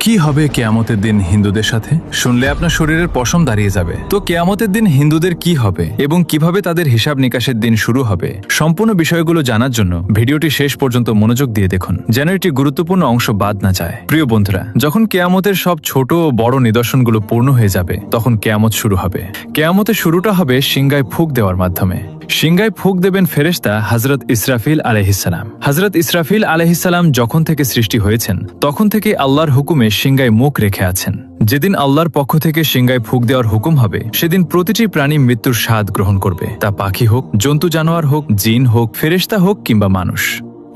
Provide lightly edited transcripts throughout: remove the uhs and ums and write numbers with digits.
কি হবে কিয়ামতের দিন হিন্দুদের সাথে? শুনলে আপনার শরীরের পশম দাঁড়িয়ে যাবে। তো কিয়ামতের দিন হিন্দুদের কি হবে এবং কিভাবে তাদের হিসাব নিকাশের দিন শুরু হবে, সম্পূর্ণ বিষয়গুলো জানার জন্য ভিডিওটি শেষ পর্যন্ত মনোযোগ দিয়ে দেখুন, যেন এটি গুরুত্বপূর্ণ অংশ বাদ না যায়। প্রিয় বন্ধুরা, যখন কিয়ামতের সব ছোট ও বড় নিদর্শনগুলো পূর্ণ হয়ে যাবে, তখন কিয়ামত শুরু হবে। কিয়ামতের শুরুটা হবে সিংগায় ফুঁক দেওয়ার মাধ্যমে। সিংগায় ফুঁক দেবেন ফেরেশতা হযরত ইসরাফিল আলাইহিসসালাম। হযরত ইসরাফিল আলাইহিসসালাম যখন থেকে সৃষ্টি হয়েছেন, তখন থেকে আল্লাহর হুকুমে সিংগায় মুখ রেখে আছেন। যেদিন আল্লাহর পক্ষ থেকে সিংগায় ফুঁক দেওয়ার হুকুম হবে, সেদিন প্রতিটি প্রাণী মৃত্যুর স্বাদ গ্রহণ করবে। তা পাখি হোক, জন্তু জানোয়ার হোক, জিন হোক, ফেরেশতা হোক কিংবা মানুষ।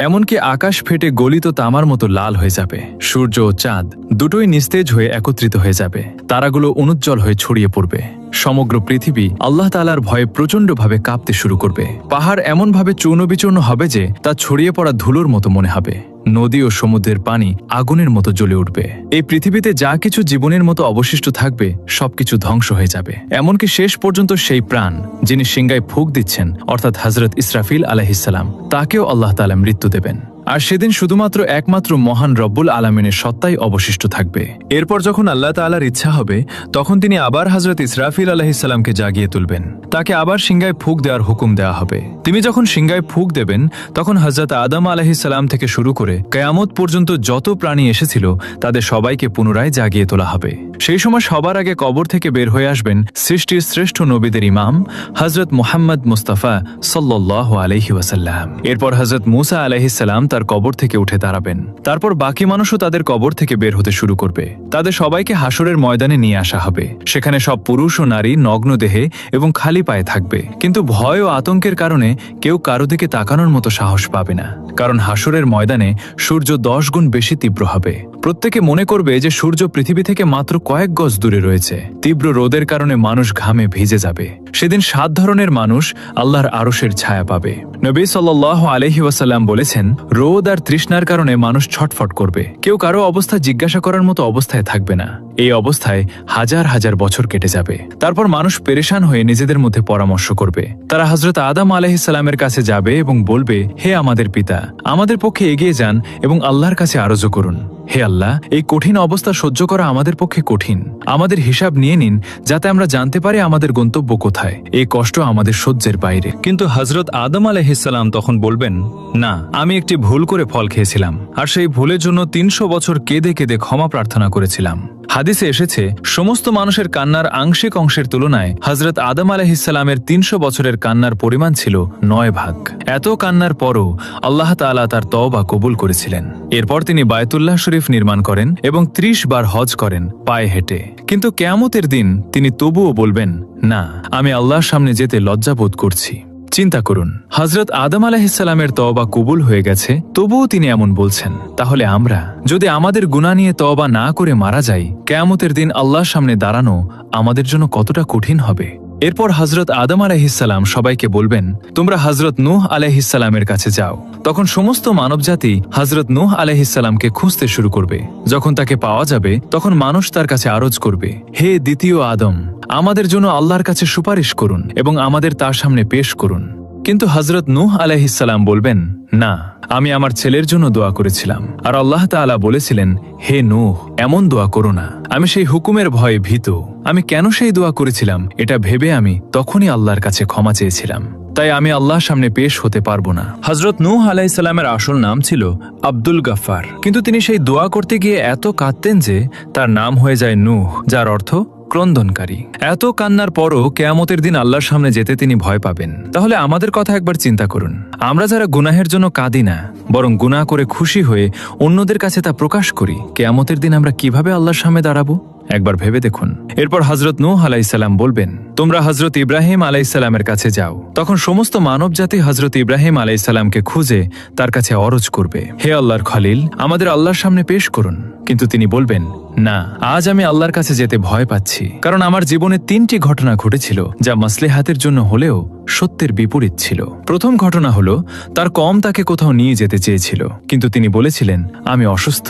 এমনকি আকাশ ফেটে গলিত তামার মতো লাল হয়ে যাবে। সূর্য ও চাঁদ দুটোই নিস্তেজ হয়ে একত্রিত হয়ে যাবে। তারাগুলো অনুজ্জ্বল হয়ে ছড়িয়ে পড়বে। সমগ্র পৃথিবী আল্লাহ তাআলার ভয়ে প্রচণ্ডভাবে কাঁপতে শুরু করবে। পাহাড় এমনভাবে চূর্ণবিচূর্ণ হবে যে তা ছড়িয়ে পড়া ধুলোর মতো মনে হবে। নদী ও সমুদ্রের পানি আগুনের মতো জ্বলে উঠবে। এই পৃথিবীতে যা কিছু জীবনের মতো অবশিষ্ট থাকবে, সবকিছু ধ্বংস হয়ে যাবে। এমনকি শেষ পর্যন্ত সেই প্রাণ যিনি সিংগায় ফুঁক দিচ্ছেন, অর্থাৎ হযরত ইসরাফিল আলাইহিসসালাম, তাকেও আল্লাহ তাআলা মৃত্যু দেবেন। আর সেদিন শুধুমাত্র একমাত্র মহান রব্বুল আলামিনের সত্তাই অবশিষ্ট থাকবে। এরপর যখন আল্লাহ তাআলার ইচ্ছা হবে, তখন তিনি আবার হযরত ইসরাফিল আলাইহিসসালামকে জাগিয়ে তুলবেন। তাকে আবার সিংগায় ফুঁক দেওয়ার হুকুম দেওয়া হবে। তিনি যখন সিংগায় ফুঁক দেবেন, তখন হযরত আদম আলাইহিসসালাম থেকে শুরু করে কিয়ামত পর্যন্ত যত প্রাণী এসেছিল, তাদের সবাইকে পুনরায় জাগিয়ে তোলা হবে। সেই সময় সবার আগে কবর থেকে বের হয়ে আসবেন সৃষ্টির শ্রেষ্ঠ নবীদের ইমাম হযরত মুহাম্মদ মুস্তাফা সাল্লাল্লাহু আলাইহি ওয়াসাল্লাম। এরপর হযরত মূসা আলাইহিসসালাম তার কবর থেকে উঠে দাঁড়াবেন। তারপর বাকি মানুষও তাদের কবর থেকে বের হতে শুরু করবে। তাদের সবাইকে হাসরের ময়দানে নিয়ে আসা হবে। সেখানে সব পুরুষ ও নারী নগ্ন দেহে এবং খালি পায়ে থাকবে। কিন্তু ভয় ও আতঙ্কের কারণে কেউ কারো দিকে তাকানোর মতো সাহস পাবে না, কারণ হাসরের ময়দানে সূর্য 10 গুণ বেশি তীব্র হবে। প্রত্যেকে মনে করবে যে সূর্য পৃথিবী থেকে মাত্র কয়েক গজ দূরে রয়েছে। তীব্র রোদের কারণে মানুষ ঘামে ভিজে যাবে। সেদিন 7 ধরনের মানুষ আল্লাহর আরশের ছায়া পাবে। নবী সাল্লাল্লাহু আলাইহি ওয়াসাল্লাম বলেছেন, রোদ আর তৃষ্ণার কারণে মানুষ ছটফট করবে। কেউ কারো অবস্থা জিজ্ঞাসা করার মতো অবস্থায় থাকবে না। এই অবস্থায় হাজার হাজার বছর কেটে যাবে। তারপর মানুষ পেরেশান হয়ে নিজেদের মধ্যে পরামর্শ করবে। তারা হযরত আদম আলাইহিসসালামের কাছে যাবে এবং বলবে, হে আমাদের পিতা, আমাদের পক্ষে এগিয়ে যান এবং আল্লাহর কাছে আরজু করুন। হে আল্লাহ, এই কঠিন অবস্থা সহ্য করা আমাদের পক্ষে কঠিন। আমাদের হিসাব নিয়ে নিন, যাতে আমরা জানতে পারি আমাদের গন্তব্য কোথায়। এই কষ্ট আমাদের সহ্যের বাইরে। কিন্তু হযরত আদম আলাইহিসসালাম তখন বলবেন, না, আমি একটি ভুল করে ফল খেয়েছিলাম, আর সেই ভুলের জন্য 300 বছর কেঁদে কেঁদে ক্ষমা প্রার্থনা করেছিলাম। হাদিসে এসেছে, সমস্ত মানুষের কান্নার আংশিক অংশের তুলনায় হযরত আদম আলাইহিসসালামের 300 বছরের কান্নার পরিমাণ ছিল 9 ভাগ। এত কান্নার পরও আল্লাহ তাআলা তার তওবা কবুল করেছিলেন। এরপর তিনি বায়তুল্লাহ শরীফ নির্মাণ করেন এবং 30 বার হজ করেন পায়ে হেঁটে। কিন্তু কিয়ামতের দিন তিনি তবুও বলবেন, না, আমি আল্লাহর সামনে যেতে লজ্জাবোধ করছি। চিন্তা করুন, হযরত আদম আলাইহিসসালামের তওবা কবুল হয়ে গেছে, তবুও তিনি এমন বলছেন। তাহলে আমরা যদি আমাদের গুনাহ নিয়ে তওবা না করে মারা যাই, কিয়ামতের দিন আল্লাহর সামনে দাঁড়ানো আমাদের জন্য কতটা কঠিন হবে। এরপর হযরত আদম আলাইহিসসালাম সবাইকে বলবেন, তোমরা হযরত নূহ আলাইহিসসালামের কাছে যাও। তখন সমস্ত মানবজাতি হযরত নূহ আলাইহিসসালামকে খুঁজতে শুরু করবে। যখন তাকে পাওয়া যাবে, তখন মানুষ তার কাছে আরজ করবে, হে দ্বিতীয় আদম, আমাদের জন্য আল্লাহর কাছে সুপারিশ করুন এবং আমাদের তার সামনে পেশ করুন। কিন্তু হযরত নূহ আলাইহিসসালাম বলবেন, না, আমি আমার ছেলের জন্য দোয়া করেছিলাম, আর আল্লাহ তাআলা বলেছিলেন, হে নূহ, এমন দোয়া করো না। আমি সেই হুকুমের ভয়ে ভীত। আমি কেন সেই দোয়া করেছিলাম, এটা ভেবে আমি তখনই আল্লাহর কাছে ক্ষমা চেয়েছিলাম। তাই আমি আল্লাহর সামনে পেশ হতে পারবো না। হযরত নূহ আলাইহিসসালামের আসল নাম ছিল আব্দুল গাফফার। কিন্তু তিনি সেই দোয়া করতে গিয়ে এত কাঁদতেন যে তার নাম হয়ে যায় নূহ, যার অর্থ ক্রন্দনকারী। এত কান্নার পরও কিয়ামতের দিন আল্লাহর সামনে যেতে তিনি ভয় পাবেন। তাহলে আমাদের কথা একবার চিন্তা করুন। আমরা যারা গুনাহের জন্য কাঁদি না, বরং গুনাহ করে খুশি হয়ে অন্যদের কাছে তা প্রকাশ করি, কিয়ামতের দিন আমরা কিভাবে আল্লাহর সামনে দাঁড়াবো একবার ভেবে দেখুন। এরপর হযরত নূহ আলাইহিসসালাম বলবেন, তোমরা হযরত ইব্রাহিম আলাইহিসসালামের কাছে যাও। তখন সমস্ত মানবজাতি হযরত ইব্রাহিম আলাইহিসসালামকে খুঁজে তার কাছে অরজ করবে, হে আল্লাহর খলিল, আমাদের আল্লাহর সামনে পেশ করুন। কিন্তু তিনি বলবেন, না, আজ আমি আল্লাহর কাছে যেতে ভয় পাচ্ছি, কারণ আমার জীবনে 3টি ঘটনা ঘটেছিল যা মাসলেহাতের জন্য হলেও সত্যের বিপরীত ছিল। প্রথম ঘটনা হলো, তার কম তাকে কোথাও নিয়ে যেতে চেয়েছিল, কিন্তু তিনি বলেছিলেন, আমি অসুস্থ।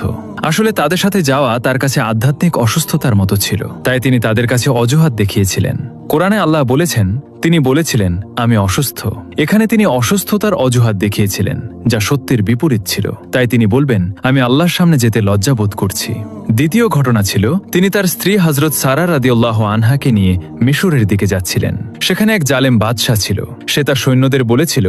আসলে তাদের সাথে যাওয়া তার কাছে আধ্যাত্মিক অসুস্থতার মতো ছিল, তাই তিনি তাদের কাছে অজুহাত দেখিয়েছিলেন। কোরআনে আল্লাহ বলেছেন, তিনি বলেছিলেন আমি অসুস্থ। এখানে তিনি অসুস্থতার অজুহাত দেখিয়েছিলেন, যা সত্যের বিপরীত ছিল। তাই তিনি বলবেন আমি আল্লাহর সামনে যেতে লজ্জাবোধ করছি। দ্বিতীয় ঘটনা ছিল, তিনি তার স্ত্রী হযরত সারা রাদিয়াল্লাহু আনহাকে নিয়ে মিশরের দিকে যাচ্ছিলেন। সেখানে এক জালেম বাদশাহ ছিল। সে তার সৈন্যদের বলেছিল,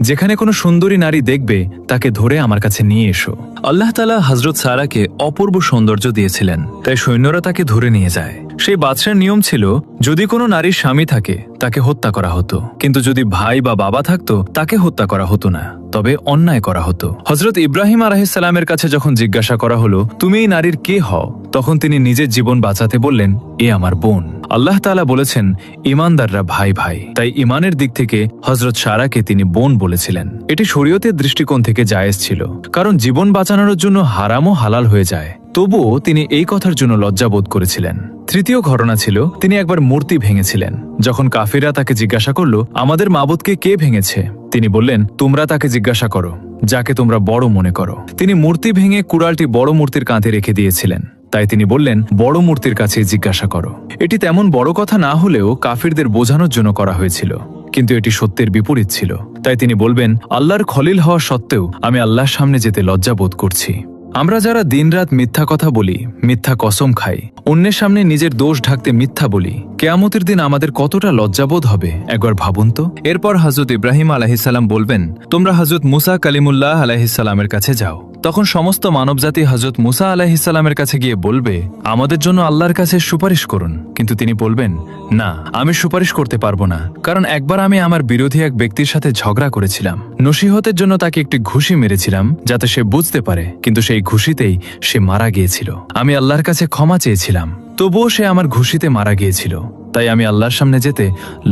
যেখানে কোনো সুন্দরী নারী দেখবে তাকে ধরে আমার কাছে নিয়ে এসো। আল্লাহ তাআলা হযরত সারাকে অপূর্ব সৌন্দর্য দিয়েছিলেন, তাই সৈন্যরা তাকে ধরে নিয়ে যায়। সেই বাদশার নিয়ম ছিল, যদি কোনো নারীর স্বামী থাকে তাকে হত্যা করা হতো, কিন্তু যদি ভাই বা বাবা থাকতো তাকে হত্যা করা হতো না, তবে অন্যায় করা হতো। হযরত ইব্রাহিম আলাইহিস সালামের কাছে যখন জিজ্ঞাসা করা হলো তুমি এই নারীর কে হও, তখন তিনি নিজের জীবন বাঁচাতে বললেন এ আমার বোন। আল্লাহ তাআলা বলেছেন ঈমানদাররা ভাই ভাই, তাই ঈমানের দিক থেকে হযরত সারাকে তিনি বোন বলেছিলেন। এটি শরীয়তের দৃষ্টিকোণ থেকে জায়েজ ছিল, কারণ জীবন বাঁচানোর জন্য হারামও হালাল হয়ে যায়। তবুও তিনি এই কথার জন্য লজ্জাবোধ করেছিলেন। তৃতীয় ঘটনা ছিল, তিনি একবার মূর্তি ভেঙেছিলেন। যখন কাফিররা তাকে জিজ্ঞাসা করল আমাদের মাবুদকে কে ভেঙেছে, তিনি বললেন তোমরা তাকে জিজ্ঞাসা করো যাকে তোমরা বড় মনে করো। তিনি মূর্তি ভেঙে কুড়ালটি বড় মূর্তির কাঁধে রেখে দিয়েছিলেন, তাই তিনি বললেন বড় মূর্তির কাছে জিজ্ঞাসা করো। এটি তেমন বড় কথা না হলেও কাফিরদের বোঝানোর জন্য করা হয়েছিল, কিন্তু এটি সত্যের বিপরীত ছিল। তাই তিনি বলবেন আল্লাহর খলিল হওয়া সত্ত্বেও আমি আল্লাহর সামনে যেতে লজ্জাবোধ করছি। আমরা যারা দিনরাত মিথ্যা কথা বলি, মিথ্যা কসম খাই, অন্যের সামনে নিজের দোষ ঢাকতে মিথ্যা বলি, কিয়ামতের দিন আমাদের কতটা লজ্জাবোধ হবে একবার ভাবুন তো। এরপর হযরত ইব্রাহিম আলাইহিস সালাম বলবেন তোমরা হযরত মুসা কালিমুল্লাহ আলাইহিস সালামের কাছে যাও। তখন সমস্ত মানবজাতি হযরত মুসা আলাইহিস সালামের কাছে গিয়ে বলবে আমাদের জন্য আল্লাহর কাছে সুপারিশ করুন। কিন্তু তিনি বলবেন না, আমি সুপারিশ করতে পারবো না, কারণ একবার আমি আমার বিরোধী এক ব্যক্তির সাথে ঝগড়া করেছিলাম। নসিহতের জন্য তাকে একটি ঘুষি মেরেছিলাম যাতে সে বুঝতে পারে, কিন্তু সেই ঘুষিতেই সে মারা গিয়েছিল। আমি আল্লাহর কাছে ক্ষমা চেয়েছিলাম, তবুও সে আমার ঘুষিতে মারা গিয়েছিল, তাই আমি আল্লাহর সামনে যেতে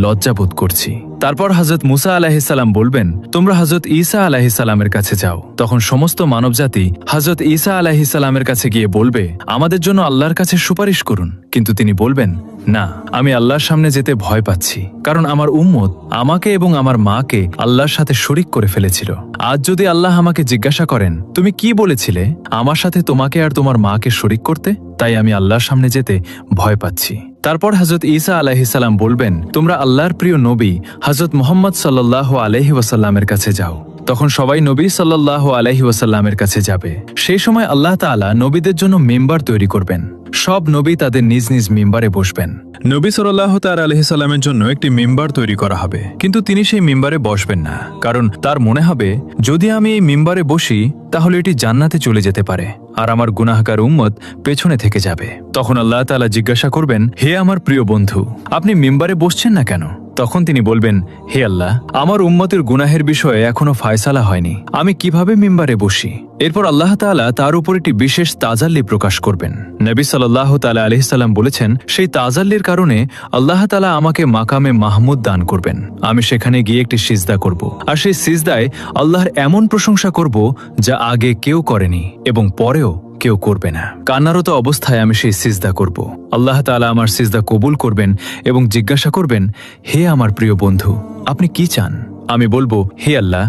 লজ্জাবোধ করছি। তারপর হযরত মুসা আলাইহিস সালাম বলবেন তোমরা হযরত ঈসা আলাইহিস সালামের কাছে যাও। তখন সমস্ত মানবজাতি হযরত ঈসা আলাইহিস সালামের কাছে গিয়ে বলবে আমাদের জন্য আল্লাহর কাছে সুপারিশ করুন। কিন্তু তিনি বলবেন না, আমি আল্লাহর সামনে যেতে ভয় পাচ্ছি, কারণ আমার উম্মত আমাকে এবং আমার মাকে আল্লাহর সাথে শরিক করে ফেলেছিল। আজ যদি আল্লাহ আমাকে জিজ্ঞাসা করেন তুমি কি বলেছিলে আমার সাথে তোমাকে আর তোমার মাকে শরিক করতে, তাই আমি আল্লাহর সামনে যেতে ভয় পাচ্ছি। তারপর হযরত ঈসা আলাইহিস সালাম বলবেন তোমরা আল্লাহর প্রিয় নবী হযরত মুহাম্মদ সাল্লাল্লাহু আলাইহি ওয়াসাল্লামের কাছে যাও। তখন সবাই নবী সাল্লাল্লাহু আলাইহি ওয়াসাল্লামের কাছে যাবে। সেই সময় আল্লাহ তাআলা নবীদের জন্য মিম্বার তৈরি করবেন। সব নবী তাদের নিজ নিজ মিম্বারে বসবেন। নবী সাল্লাল্লাহু তাআলা আলাইহি সাল্লামের জন্য একটি মিম্বার তৈরি করা হবে, কিন্তু তিনি সেই মিম্বারে বসবেন না, কারণ তার মনে হবে যদি আমি এই মিম্বারে বসি তাহলে এটি জান্নাতে চলে যেতে পারে আর আমার গুনাহগার উম্মত পেছনে থেকে যাবে। তখন আল্লাহ তাআলা জিজ্ঞাসা করবেন হে আমার প্রিয় বন্ধু, আপনি মিম্বারে বসছেন না কেন? তখন তিনি বলবেন হে আল্লাহ, আমার উম্মতের গুনাহের বিষয়ে এখনো ফায়সালা হয়নি, আমি কিভাবে মিম্বারে বসি? এরপর আল্লাহ তাআলা তার উপর একটি বিশেষ তাজাল্লি প্রকাশ করবেন। নবী সাল্লাল্লাহু তাআলা আলাইহিস সালাম বলেছেন সেই তাজাল্লির কারণে আল্লাহ তাআলা আমাকে মাকামে মাহমুদ দান করবেন। আমি সেখানে গিয়ে একটি সিজদা করব, আর সেই সিজদায় আল্লাহর এমন প্রশংসা করব যা আগে কেউ করেনি এবং পরেও কেউ করবে না। কান্নারত অবস্থায় আমি সেই সিজদা করব। আল্লাহ তাআলা আমার সিজদা কবুল করবেন এবং জিজ্ঞাসা করবেন হে আমার প্রিয় বন্ধু, আপনি কি চান? আমি বলবো হে আল্লাহ,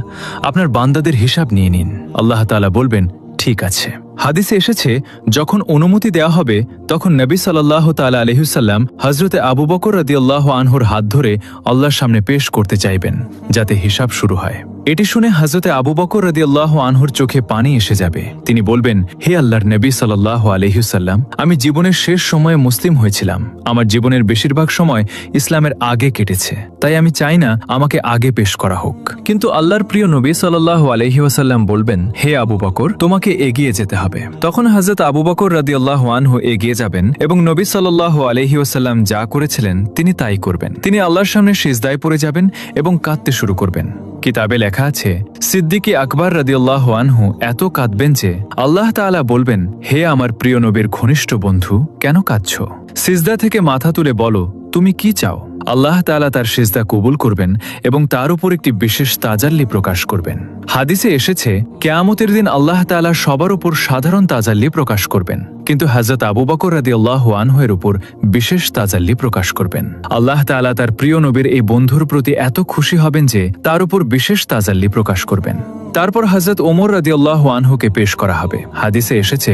আপনার বান্দাদের হিসাব নিয়ে নিন। আল্লাহ তাআলা বলবেন ঠিক আছে। হাদিসে এসেছে যখন অনুমতি দেওয়া হবে তখন নবী সাল্লাল্লাহু তাআলা আলাইহি ওয়াসাল্লাম হযরতে আবু বকর রাদিয়াল্লাহু আনহুর হাত ধরে আল্লাহর সামনে পেশ করতে চাইবেন যাতে হিসাব শুরু হয়। এটি শুনে হযরতে আবু বকর রাদিয়াল্লাহু আনহুর চোখে পানি এসে যাবে। তিনি বলবেন হে আল্লাহর নবী সাল্লাল্লাহু আলাইহি ওয়াসাল্লাম, আমি জীবনের শেষ সময়ে মুসলিম হয়েছিলাম। আমার জীবনের বেশিরভাগ সময় ইসলামের আগে কেটেছে, তাই আমি চাই না আমাকে আগে পেশ করা হোক। কিন্তু আল্লাহর প্রিয় নবী সাল্লাল্লাহু আলাইহি ওয়াসাল্লাম বলবেন হে আবু বকর, তোমাকে এগিয়ে যেতে হবে। তখন হযরত আবু বকর রাদিয়াল্লাহু আনহু এগিয়ে যাবেন এবং নবী সাল্লাল্লাহু আলাইহি ওয়াসাল্লাম যা করেছিলেন তিনি তাই করবেন। তিনি আল্লাহর সামনে সিজদায় পড়ে যাবেন এবং কাঁদতে শুরু করবেন। কিতাবে লেখা আছে সিদ্দিক আকবর রাদিয়াল্লাহু আনহু এত কাঁদবেন যে আল্লাহ তাআলা বলবেন হে আমার প্রিয় নবীর ঘনিষ্ঠ বন্ধু, কেন কাঁদছো? সিজদা থেকে মাথা তুলে বলো তুমি কি চাও? আল্লাহ তাআলা তার সিজদা কবুল করবেন এবং তার উপর একটি বিশেষ তাজাল্লি প্রকাশ করবেন। হাদিসে এসেছে কিয়ামতের দিন আল্লাহ তাআলা সবার উপর সাধারণ তাজাল্লি প্রকাশ করবেন, কিন্তু হযরত আবু বকর রাদিয়াল্লাহু আনহু এর উপর বিশেষ তাজাল্লি প্রকাশ করবেন। আল্লাহ তাআলা তার প্রিয় নবীর এই বন্ধুর প্রতি এত খুশি হবেন যে তার উপর বিশেষ তাজাল্লি প্রকাশ করবেন। তারপর হযরত ওমর রাদিয়াল্লাহু আনহুকে পেশ করা হবে। হাদিসে এসেছে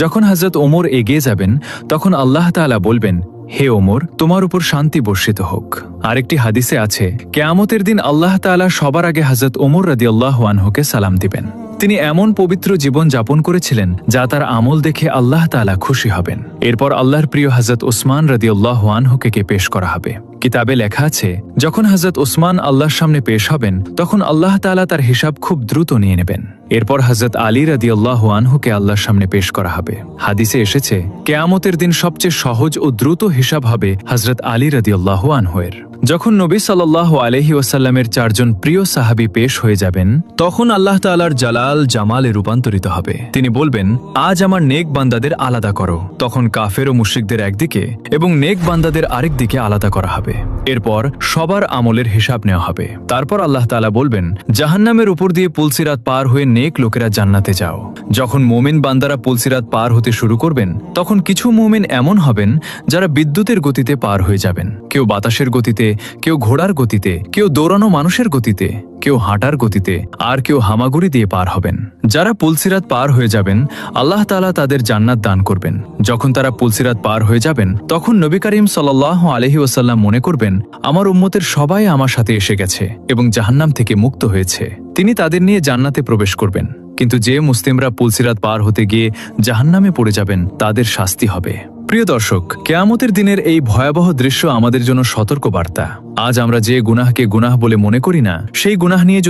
যখন হযরত ওমর এগিয়ে যাবেন তখন আল্লাহ তাআলা বলবেন হে ওমর, তোমার উপর শান্তি বর্ষিত হোক। আরেকটি হাদিসে আছে, কিয়ামতের দিন আল্লাহ তাআলা সবার আগে হযরত ওমর রাদিয়াল্লাহু আনহুকে সালাম দিবেন। তিনি এমন পবিত্র জীবন যাপন করেছিলেন যা তার আমল দেখে আল্লাহ তাআলা খুশি হবেন। এরপর আল্লাহর প্রিয় হযরত উসমান রাদিয়াল্লাহু আনহুকে পেশ করা হবে। কিতাবে লেখা আছে, যখন হযরত উসমান আল্লাহর সামনে পেশ হবেন তখন আল্লাহ তাআলা তার হিসাব খুব দ্রুত নিয়ে নেবেন। এরপর হযরত আলী রাদিয়াল্লাহু আনহুকে আল্লাহর সামনে পেশ করা হবে। হাদিসে এসেছে, কিয়ামতের দিন সবচেয়ে সহজ ও দ্রুত হিসাব হবে হযরত আলী রাদিয়াল্লাহু আনহুয়ের। যখন নবী সাল্লাল্লাহু আলাইহি ওয়াসাল্লামের 4 জন প্রিয় সাহাবী পেশ হয়ে যাবেন, তখন আল্লাহ তাআলার জালাল জামালে রূপান্তরিত হবে। তিনি বলবেন, আজ আমার নেক বান্দাদের আলাদা করো। তখন কাফের ও মুশরিকদের একদিকে এবং নেক বান্দাদের আরেক দিকে আলাদা করা হবে। এরপর সবার আমলের হিসাব নেওয়া হবে। তারপর আল্লাহ তাআলা বলবেন, জাহান্নামের উপর দিয়ে পুলসিরাত পার হয়ে নেক লোকেরা জান্নাতে যাও। যখন মুমিন বান্দারা পুলসিরাত পার হতে শুরু করবেন, তখন কিছু মুমিন এমন হবেন যারা বিদ্যুতের গতিতে পার হয়ে যাবেন। কেউ বাতাসের গতিতে, কেউ ঘোড়ার গতিতে, কেউ দৌড়ানো মানুষের গতিতে, কেউ হাঁটার গতিতে, আর কেউ হামাগুড়ি দিয়ে পার হবেন। যারা পুলসিরাত পার হয়ে যাবেন, আল্লাহ তাআলা তাদের জান্নাত দান করবেন। যখন তারা পুলসিরাত পার হয়ে যাবেন, তখন নবী করিম সাল্লাল্লাহু আলাইহি ওয়াসাল্লাম মনে করবেন, আমার উম্মতের সবাই আমার সাথে এসে গেছে এবং জাহান্নাম থেকে মুক্ত হয়েছে। তিনি তাদের নিয়ে জান্নাতে প্রবেশ করবেন। কিন্তু যে মুসলিমরা পুলসিরাত পার হতে গিয়ে জাহান্নামে পড়ে যাবেন, তাদের শাস্তি হবে। প্রিয় দর্শক, কিয়ামতের দিনের এই ভয়াবহ দৃশ্য আমাদের জন্য সতর্ক বার্তা। আজ আমরা যে গুনাহকে গুনাহ বলে মনে করি না, সেই গুনাহ নিয়ে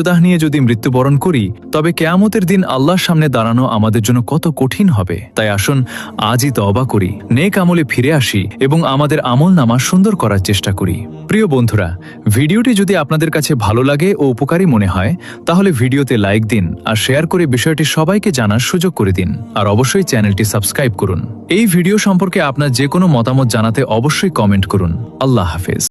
যদি মৃত্যুবরণ করি, তবে কিয়ামতের দিন আল্লাহর সামনে দাঁড়ানো আমাদের জন্য কত কঠিন হবে। তাই আসুন আজই তওবা করি, নেক আমলে ফিরে আসি এবং আমাদের আমলনামা সুন্দর করার চেষ্টা করি। প্রিয় বন্ধুরা, ভিডিওটি যদি আপনাদের কাছে ভালো লাগে ও উপকারী মনে হয়, তাহলে ভিডিওতে লাইক দিন আর শেয়ার করে বিষয়টি সবাইকে জানার সুযোগ করে দিন। আর অবশ্যই চ্যানেলটি সাবস্ক্রাইব করুন। এই ভিডিও সম্পর্কে আপনার যে কোনো মতামত জানাতে অবশ্যই কমেন্ট করুন। আল্লাহ হাফেজ।